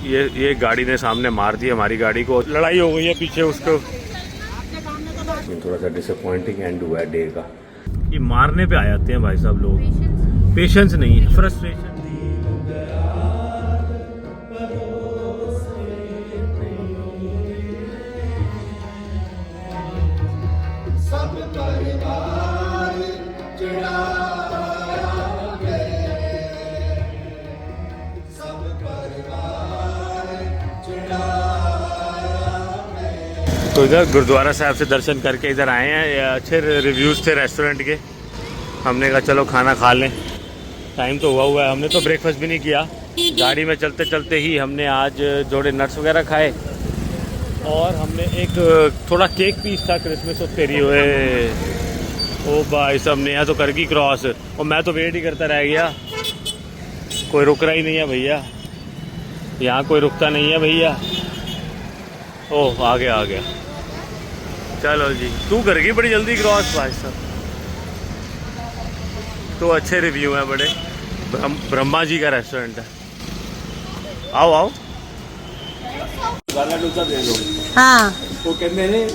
ये गाड़ी ने सामने मार दी हमारी गाड़ी को, लड़ाई हो गई है पीछे उसको। थोड़ा सा डिसअपॉइंटिंग एंड हुआ है डे का। ये मारने पे आ जाते हैं भाई साहब लोग, पेशेंस नहीं है, फ्रस्ट्रेशन। तो इधर गुरुद्वारा साहब से दर्शन करके इधर आए हैं। अच्छे रिव्यूज़ थे रेस्टोरेंट के। हमने कहा चलो खाना खा लें, टाइम तो हुआ है। हमने तो ब्रेकफास्ट भी नहीं किया, गाड़ी में चलते चलते ही हमने आज जोड़े नट्स वगैरह खाए और हमने एक थोड़ा केक पीस था क्रिसमस और फेरी हुए। ओ भाई साहब नया तो कर गई क्रॉस और मैं तो वेट ही करता रह गया, कोई रुक रहा ही नहीं है भैया, यहाँ कोई रुकता नहीं है भैया। ओह आ गया। चलो जी, तू कर गई बड़ी जल्दी क्रॉस भाई साहब। तो अच्छे रिव्यू हैं बड़े। ब्रह्मा जी का रेस्टोरेंट है। आओ वाला डोसा दे दो। हाँ वो कहते हैं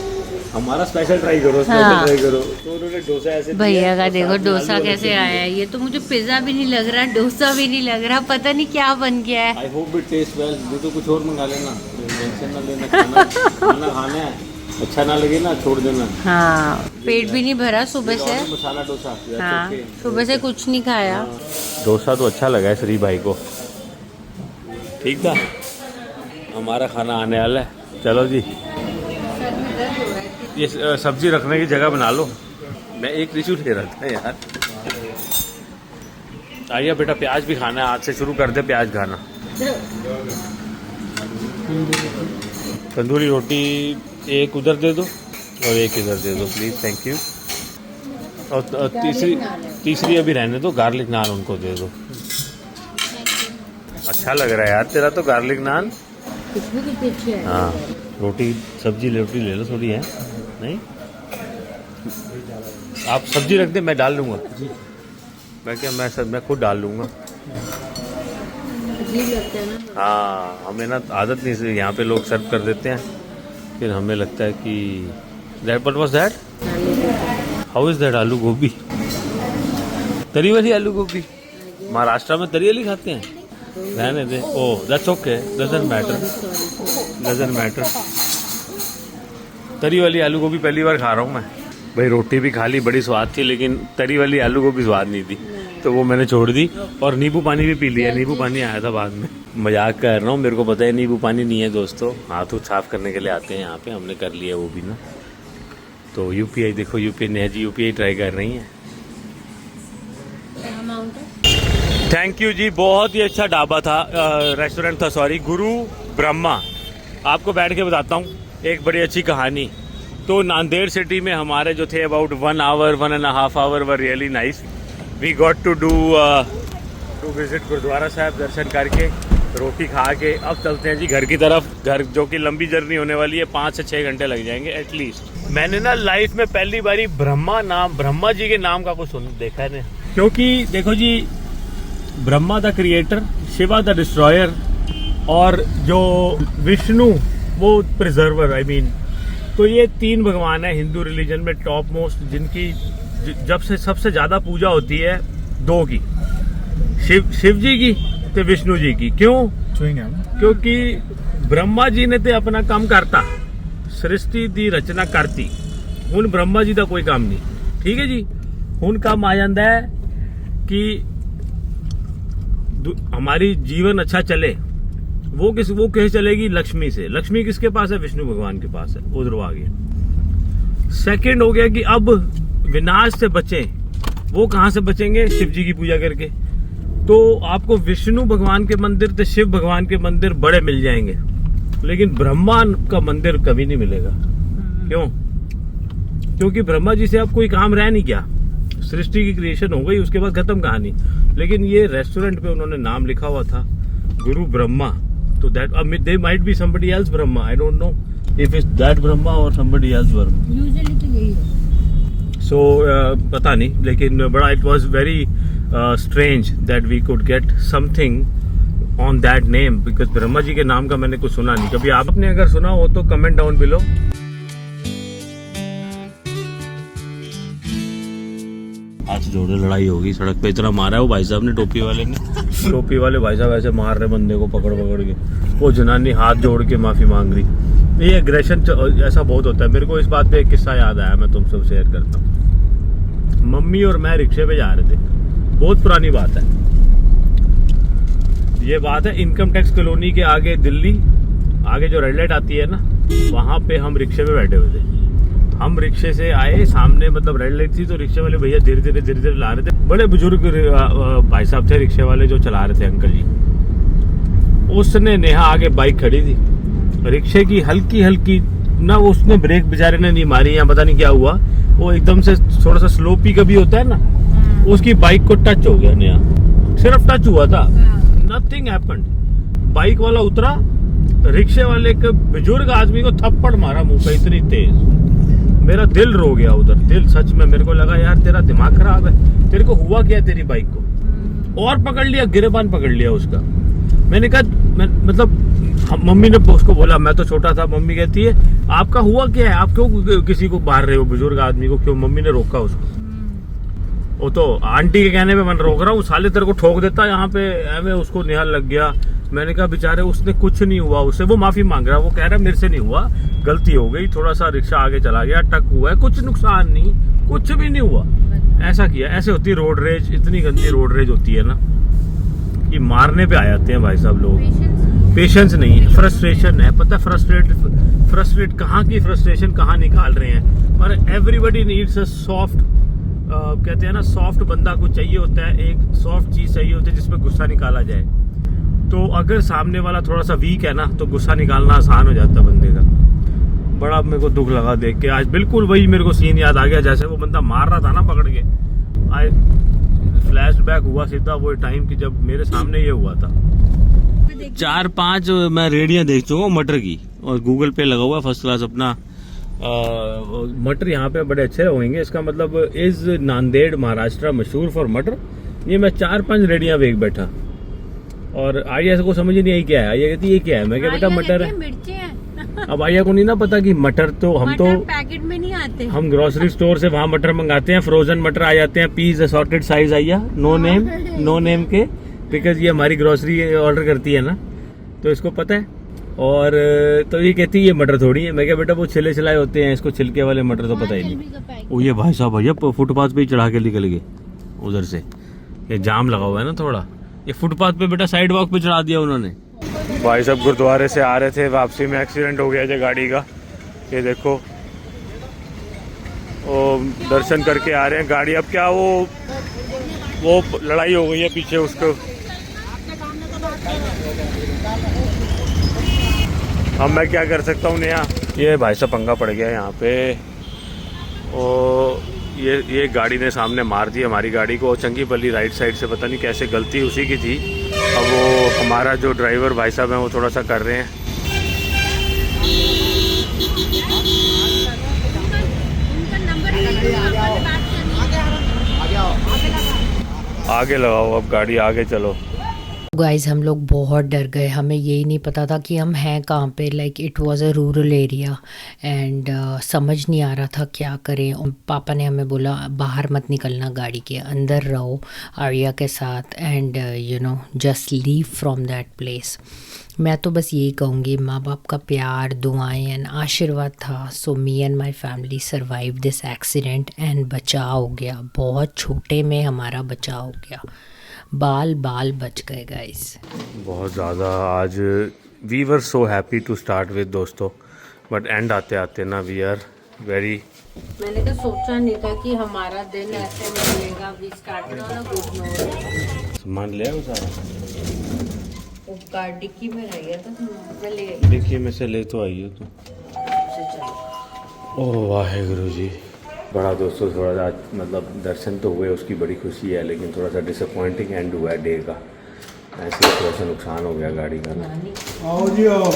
हमारा स्पेशल ट्राई करो, स्पेशल ट्राई करो। तो उन्होंने डोसा ऐसे भैया का देखो डोसा कैसे आया है। ये तो मुझे पिज्जा भी नहीं लग रहा, डोसा भी नहीं लग रहा, पता नहीं क्या बन गया है। I hope it taste well. ये तो कुछ और मंगा लेना, टेंशन ना लेना। खाना है, अच्छा ना लगे ना छोड़ देना। हाँ पेट भी नहीं भरा सुबह से। मसाला डोसा। हाँ सुबह से कुछ नहीं खाया। डोसा तो अच्छा लगा है श्री भाई को, ठीक था। हमारा खाना आने वाला है। चलो जी, ये सब्जी रखने की जगह बना लो। मैं एक टिश्यू ले रहा था यार। आइए बेटा, प्याज भी खाना है, आज से शुरू कर दे प्याज खाना। तंदूरी रोटी एक उधर दे दो और एक इधर दे दो प्लीज़, थैंक यू। और तीसरी अभी रहने दो, गार्लिक नान उनको दे दो। अच्छा लग रहा है यार तेरा तो गार्लिक नान। हाँ रोटी सब्जी रोटी ले लो थोड़ी, है नहीं? आप सब्जी रख दे, मैं डाल लूँगा। मैं खुद डाल लूँगा। हाँ हमें ना आदत नहीं से, यहाँ पे लोग सर्व कर देते हैं, फिर हमें लगता है कि that what was that, how is that आलू गोभी, तरी वाली आलू गोभी। महाराष्ट्र में तरी वाली खाते हैं, रहने दे। Oh that's okay, doesn't matter. तरी वाली आलू गोभी पहली बार खा रहा हूँ मैं भाई। रोटी भी खा ली, बड़ी स्वाद थी, लेकिन तरी वाली आलू गोभी स्वाद नहीं थी, तो वो मैंने छोड़ दी। और नींबू पानी भी पी लिया। नींबू पानी आया था बाद में, मजाक कर रहा हूँ, मेरे को पता है नींबू पानी नहीं है दोस्तों। हाथ साफ करने के लिए आते हैं यहाँ पे, हमने कर लिया वो भी ना। तो यूपीआई देखो, UPI Neha ji UPI try कर रही हैं। थैंक यू जी, बहुत ही अच्छा ढाबा था, रेस्टोरेंट था सॉरी, गुरु ब्रह्मा। आपको बैठ के बताता हूँ एक बड़ी अच्छी कहानी। तो नांदेड़ सिटी में हमारे जो थे about 1 hour 1.5 hour were really nice. We got to visit gurdwara Sahib, दर्शन करके रोटी खा के अब चलते हैं जी घर की तरफ। घर जो कि लंबी जर्नी होने वाली है, 5 से 6 घंटे लग जाएंगे एटलीस्ट। मैंने ना लाइफ में पहली बारी ब्रह्मा जी के नाम का कुछ देखा है, क्योंकि देखो जी, Brahma the creator, Shiva the destroyer और जो विष्णु वो प्रिजर्वर, आई मीन। तो ये 3 भगवान है हिंदू रिलीजन में टॉप मोस्ट, जिनकी जब से सबसे ज्यादा पूजा होती है 2 की, शिव जी की ते विष्णु जी की। क्यों? क्योंकि ब्रह्मा जी ने ते अपना काम करता, सृष्टि दी रचना करती, हुन ब्रह्मा जी का कोई काम नहीं, ठीक है जी। हुन काम आ जाता है कि हमारी जीवन अच्छा चले, वो कैसे चलेगी? लक्ष्मी से। लक्ष्मी किसके पास है? विष्णु भगवान के पास है, उधर आ गया। सेकंड हो गया कि अब विनाश से बचें, वो कहां से बचेंगे? शिव जी की पूजा करके। तो आपको विष्णु भगवान के मंदिर तो शिव भगवान के मंदिर बड़े मिल जाएंगे, लेकिन ब्रह्मा का मंदिर कभी नहीं मिलेगा। क्यों? क्योंकि ब्रह्मा जी से अब कोई काम रह नहीं गया, सृष्टि की क्रिएशन हो गई, उसके बाद खत्म कहानी। लेकिन ये रेस्टोरेंट पे उन्होंने नाम लिखा हुआ था गुरु ब्रह्मा, तो that they might be somebody else Brahma, I don't know if it's that Brahma और समबडी एल्स ब्रह्मा। यूजुअली तो यही है। सो पता नहीं, लेकिन बड़ा it was very strange that we could get something on that name, because Brahma ji के नाम का मैंने कुछ सुना नहीं कभी। आपने अगर सुना हो तो कमेंट डाउन बिलो। हाथ जोड़े लड़ाई होगी सड़क पे, इतना मारा है वो भाई साहब ने, टोपी वाले ने। टोपी वाले भाई साहब ऐसे मार रहे बंदे को पकड़ पकड़ के, वो जनानी हाथ जोड़ के माफी मांग रही। ये एग्रेशन ऐसा बहुत होता है। मेरे को इस बात पे एक किस्सा याद आया, मैं तुम सब शेयर करता हूँ। मम्मी और मैं रिक्शे पे जा रहे थे, बहुत पुरानी बात है ये। बात है इनकम टैक्स कॉलोनी के आगे, दिल्ली आगे जो रेड लाइट आती है ना, वहां पे हम रिक्शे पे बैठे हुए थे। हम रिक्शे से आए, सामने मतलब रेड लाइट थी, तो रिक्शे वाले भैया धीरे धीरे ला रहे थे। बड़े बुजुर्ग भाई साहब थे रिक्शे वाले जो चला रहे थे, अंकल जी। उसने नेहा आगे बाइक खड़ी थी, रिक्शे की हल्की हल्की ना, उसने ब्रेक बेचारे ने नहीं मारी, या पता नहीं क्या हुआ, वो एकदम से थोड़ा सा स्लोपी कभी होता है ना, उसकी बाइक को टच हो गया नेहा, सिर्फ टच हुआ था, नथिंग हैपेंड। बाइक वाला उतरा, रिक्शे वाले के बुजुर्ग आदमी को थप्पड़ मारा मुंह पे इतनी तेज, मेरा दिल रो गया उधर। दिल सच में, मेरे को लगा यार तेरा दिमाग खराब है, तेरे को हुआ क्या तेरी बाइक को? और पकड़ लिया, गिरेबान पकड़ लिया उसका। मैंने कहा मतलब मम्मी ने उसको बोला, मैं तो छोटा था, मम्मी कहती है आपका हुआ क्या है, आप क्यों किसी को मार रहे हो, बुजुर्ग आदमी को क्यों? मम्मी ने रोका उसको। वो तो आंटी के कहने पे मैं रोक रहा हूँ, साले तेरे को ठोक देता यहाँ पे, एवं उसको निहाल लग गया। मैंने कहा बेचारे उसने कुछ नहीं हुआ उससे, वो माफी मांग रहा है, वो कह रहा है मेरे से नहीं हुआ, गलती हो गई, थोड़ा सा रिक्शा आगे चला गया, टक हुआ है, कुछ नुकसान नहीं, कुछ भी नहीं हुआ। ऐसा किया, ऐसे होती है रोड रेज, इतनी गंदी रोड रेज होती है ना कि मारने पे आ जाते हैं भाई साहब लोग। पेशेंस नहीं है, फ्रस्ट्रेशन है, पता फ्रस्ट्रेट कहाँ की फ्रस्ट्रेशन कहाँ निकाल रहे हैं। और एवरीबडी नीड्स अ सॉफ्ट, कहते हैं ना सॉफ्ट बंदा को चाहिए होता है, एक सॉफ्ट चीज चाहिए होती है जिसमें गुस्सा निकाला जाए। तो अगर सामने वाला थोड़ा सा वीक है ना, तो गुस्सा निकालना आसान हो जाता है बंदे का। बड़ा मेरे को दुख लगा देख के आज, बिल्कुल वही मेरे को सीन याद आ गया जैसे वो बंदा मार रहा था ना पकड़ के। आज फ्लैशबैक हुआ सीधा वो टाइम की जब मेरे सामने ये हुआ था। 4-5 मैं रेडियां देख चुका हूँ मटर की, और गूगल पे लगा हुआ फर्स्ट क्लास अपना। मटर यहाँ पे बड़े अच्छे होंगे, इसका मतलब इज नांदेड़ महाराष्ट्र मशहूर फॉर मटर। ये मैं 4-5 रेडियां देख बैठा, और आर्या को समझ नहीं आई क्या है। आर्या कहती ये क्या है, मैं क्या बेटा मटर है, मिर्ची है। अब आर्या को नहीं ना पता कि मटर तो हम तो पैकेट में नहीं आते, हम ग्रोसरी स्टोर से वहाँ मटर मंगाते हैं, फ्रोजन मटर आ जाते हैं, पीस असॉर्टेड साइज आइया, नो नेम के, बिकॉज ये हमारी ग्रोसरी ऑर्डर करती है ना, तो इसको पता है। और तो ये कहती है ये मटर थोड़ी है। मैं क्या बेटा वो छिले छिलाए होते हैं, इसको छिलके वाले मटर तो पता ही नहीं। वो ये भाई साहब भैया फुटपाथ पे ही चढ़ा के निकल गए उधर से, ये जाम लगा हुआ है ना थोड़ा, ये फुटपाथ पे बेटा साइड वॉक पे चढ़ा दिया उन्होंने। भाई साहब गुरुद्वारे से आ रहे थे, वापसी में एक्सीडेंट हो गया है गाड़ी का, ये देखो। वो दर्शन करके आ रहे हैं, गाड़ी अब क्या वो लड़ाई हो गई है पीछे उसको। अब मैं क्या कर सकता हूँ नेहा, ये भाई साहब पंगा पड़ गया यहाँ पे। ये गाड़ी ने सामने मार दी हमारी गाड़ी को, चंगीपल्ली राइट साइड से, पता नहीं कैसे गलती उसी की थी। अब वो हमारा जो ड्राइवर भाई साहब हैं वो थोड़ा सा कर रहे हैं। आगे लगाओ अब गाड़ी, आगे चलो। गाइस हम लोग बहुत डर गए, हमें यही नहीं पता था कि हम हैं कहाँ पे। Like it was a rural area and समझ नहीं आ रहा था क्या करें। पापा ने हमें बोला बाहर मत निकलना, गाड़ी के अंदर रहो आर्या के साथ, and you know just leave from that place. मैं तो बस यही कहूँगी, माँ बाप का प्यार, दुआएं एंड आशीर्वाद था, so me and my family survive this accident and बचाव हो गया। बहुत छोटे में हमारा बचाव हो गया, बाल बच गए गाइस। बहुत ज़्यादा आज we were so happy to start with दोस्तों, बट एंड आते आते ना वी आर वेरी। मैंने तो सोचा नहीं था कि हमारा दिन ऐसे मिलेगा। We started on a good note. सामान ले आओ सारा, वो कार डिक्की में रह गया था, मैं ले डिक्की में से ले तो आई हो तुम। ओह वाहेगुरु जी। बड़ा दोस्तों थोड़ा सा मतलब दर्शन तो हुए, उसकी बड़ी खुशी है, लेकिन थोड़ा सा डिसअपॉइंटिंग एंड हुआ है डे का। ऐसे थोड़ा सा नुकसान हो गया गाड़ी का ना। आओ जी आओ।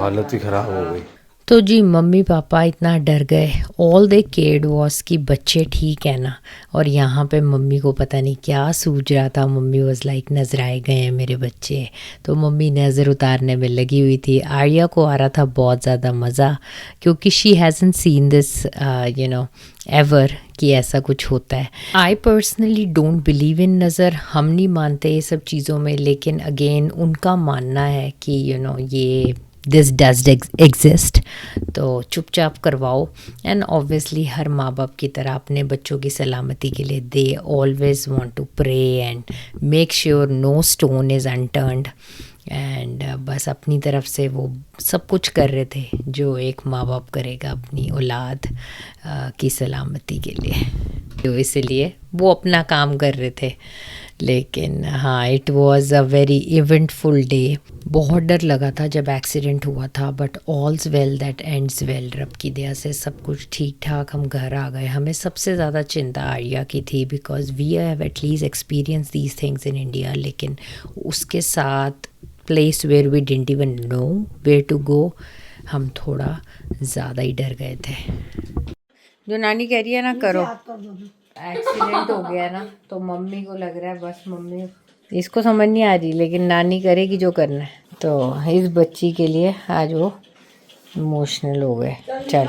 हालत ही ख़राब हो गई। तो जी मम्मी पापा इतना डर गए, ऑल दे केयर्ड वाज कि बच्चे ठीक है ना। और यहाँ पे मम्मी को पता नहीं क्या सूझ रहा था, मम्मी वाज लाइक नजराए गए हैं मेरे बच्चे। तो मम्मी नज़र उतारने में लगी हुई थी। आर्या को आ रहा था बहुत ज़्यादा मज़ा, क्योंकि she hasn't seen this you know ever कि ऐसा कुछ होता है। I personally don't believe in नज़र, हम नहीं मानते ये सब चीज़ों में, लेकिन अगेन उनका मानना है कि यू नो ये दिस डज एग्जिस्ट, तो चुपचाप करवाओ। एंड ऑब्वियसली हर माँ बाप की तरह अपने बच्चों की सलामती के लिए they always want to pray and make sure no stone is unturned. And बस अपनी तरफ से वो सब कुछ कर रहे थे जो एक माँ बाप करेगा अपनी औलाद की सलामती के लिए, तो इसलिए वो अपना काम कर रहे थे। लेकिन हाँ, it was a very eventful day. बहुत डर लगा था जब एक्सीडेंट हुआ था, but all's well that ends well. रब की दया से सब कुछ ठीक ठाक, हम घर आ गए। हमें सबसे ज़्यादा चिंता आर्या की थी, because we have at least experience these things in India, लेकिन उसके साथ place where we didn't even know where to go, हम थोड़ा ज़्यादा ही डर गए थे। जो नानी कह रही है ना करो, एक्सीडेंट हो गया ना, तो मम्मी को लग रहा है बस मम्मी, इसको समझ नहीं आ रही, लेकिन नानी करेगी जो करना है। तो इस बच्ची के लिए आज वो इमोशनल हो गए। चल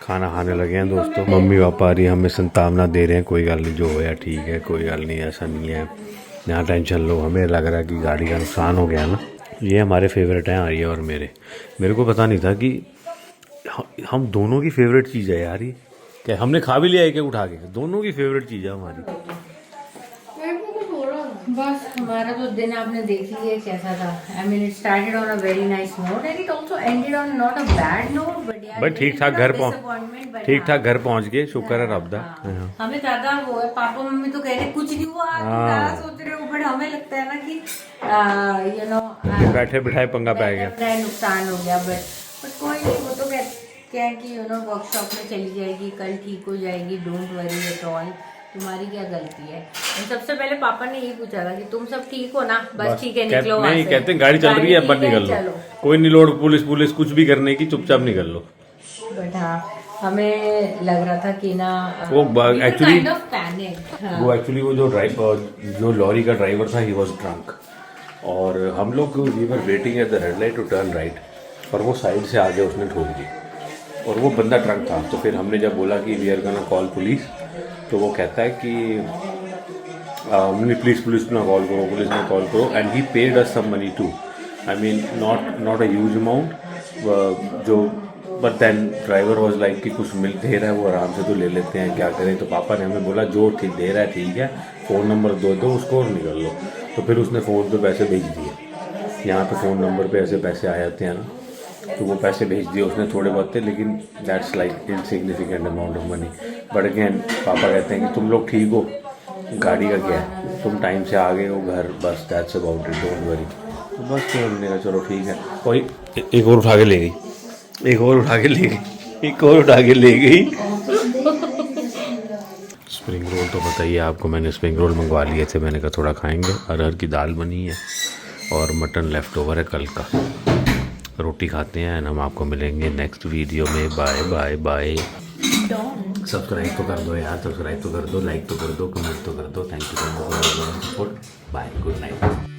खाना खाने लगे हैं दोस्तों। मम्मी पापा आ रही हमें संतावना दे रहे हैं, कोई गल नहीं, जो होया ठीक है, कोई गल नहीं, ऐसा नहीं है, यहाँ टेंशन लो। हमें लग रहा है कि गाड़ी का नुकसान हो गया ना। ये हमारे फेवरेट हैं आर्या और मेरे को पता नहीं था कि हम दोनों की फेवरेट चीज़ है यार ये। क्या हमने खा भी लिया है क्या उठा के? दोनों की फेवरेट चीज़ है हमारी। बस हमारा तो दिन आपने देख लिया कैसा था। I mean it started on a very nice note and it also ended on not a bad note, but यार भाई ठीक ठाक घर पहुंच गए, शुक्र है रब दा। हमें ज्यादा वो है, पापा मम्मी तो कह रहे कुछ नहीं हुआ, क्या सोच रहे हो, बट हमें लगता है ना कि यू नो बैठे बिठाए पंगा पै गया, नुकसान हो गया। बट कोई नहीं, वो तो क्या है कि यू नो वर्कशॉप में चली जाएगी, कल ठीक हो जाएगी, डोंट वरी एट ऑल, तुम्हारी क्या गलती है। सबसे पहले पापा ने यही पूछा था कि तुम सब ठीक हो ना, बस ठीक है निकलो वहाँ से। कहते हैं गाड़ी चल रही है, बट निकल लो, कोई नहीं लोड पुलिस कुछ भी करने की, चुपचाप निकल लो। बट हाँ, हमें लग रहा था कि ना वो एक्चुअली वो जो लॉरी का ड्राइवर था, ही वाज ड्रंक, और हम लोग we were waiting at the red light to turn right, और वो साइड से आगे उसने ठोक दी, और वो बंदा ड्रंक था। तो फिर हमने जब बोला कि we are gonna call police, तो वो कहता है कि प्लीज़ पुलिस ना कॉल करो, पुलिस ना कॉल करो। And he paid us some money too, I mean not a huge amount, जो but then driver was like कि कुछ मिल दे रहा है वो आराम से तो ले लेते हैं, क्या करें। तो पापा ने हमें बोला जो ठीक दे रहा है ठीक है, फ़ोन नंबर दो उसको और निकल लो। तो फिर उसने फ़ोन पे पैसे भेज दिए, यहाँ पे फ़ोन नंबर पे ऐसे पैसे आ जाते हैं ना, तो वो पैसे भेज दिए उसने, थोड़े बहुत थे, लेकिन that's like insignificant amount of money. But again पापा कहते हैं कि तुम लोग ठीक हो, गाड़ी का क्या है, तुम टाइम से आ गए हो घर, बस that's about it, don't worry. तो बस फिर हमने कहा चलो ठीक है। कोई एक और उठा के ले गई, एक और उठा के ले गई। स्प्रिंग रोल तो बताइए आपको, मैंने स्प्रिंग रोल मंगवा लिए थे, मैंने कहा थोड़ा खाएंगे। अरहर की दाल बनी है और मटन लेफ्ट ओवर है कल का, रोटी खाते हैं। एंड हम आपको मिलेंगे नेक्स्ट वीडियो में। Bye bye bye. सब्सक्राइब तो कर दो यार, सब्सक्राइब तो कर दो, लाइक तो कर दो, कमेंट तो कर दो। Thank you so much for support. Bye, good night.